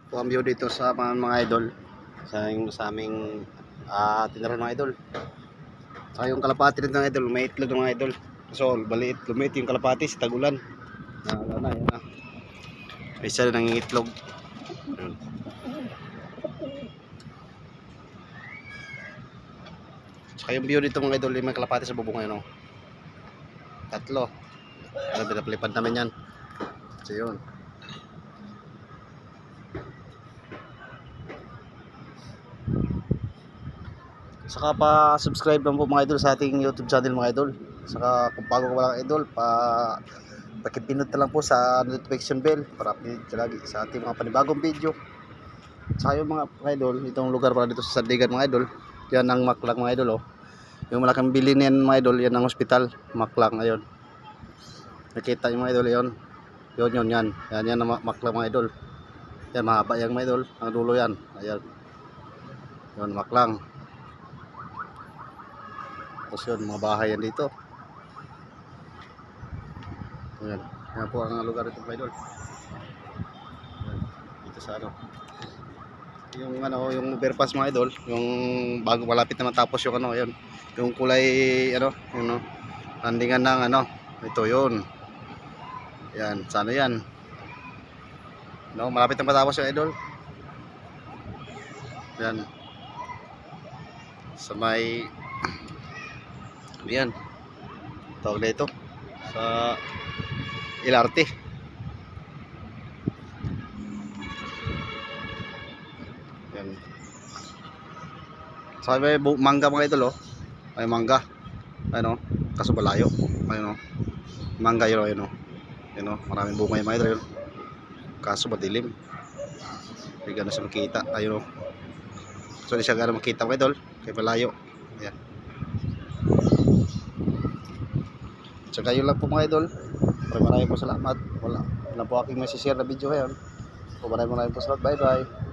po ang view dito sa mga idol sa aming tinaran mga idol. Saka yung kalapati rin ng idol, may itlog ng mga idol. So baliit, lumit yung kalapati sa tagulan. Yan na. May isa na nangingitlog. Yun. Saka yung view dito mga idol, may kalapati sa bubong ngayon. Tatlo. Alam, pinapalipad namin yan. So yun. Saka pa-subscribe lang po mga idol sa ating YouTube channel mga idol. Saka kung bago ka walang idol, pakipindot na lang po sa notification bell para update ka lagi sa ating mga panibagong video. Saka yung mga idol, itong lugar para dito sa Sandigan mga idol, yan ang Maklang mga idol. Yung malaking bilin yan mga idol, yan ang hospital, Maklang ngayon. Nakita yung mga idol yun. Yun yan. Yan ang Maklang mga idol. Yan mahaba yung mga idol, ang dulo yan. Ayan. Yun Maklang. Tapos yun, mga bahay yan dito. Ayan. Yan po ang lugar ito mga idol. Ayan. Dito sa ano. Yung overpass mga idol, yung bago malapit na matapos yung ano, yun. Yung kulay ano, yung landingan ng ano, ito yun. Yan, sana yan. No, malapit na matapos yung idol. Yan. Sa may yan. Tawag na ito sa LRT. Yan. Sa may mangga mga idol ay mangga. Ano? Kaso balayo. Ayun mangga yun ayun maraming bunga yung mga idol yun. Kaso madilim. Hindi gano'n siya makita. Ayun so hindi siya gano'n makita mga idol. Kaya malayo. Ayan. Tsaka yun lang po mga idol. Maraming po salamat. Wala po aking may share na video ngayon. Maraming po salamat. Bye bye.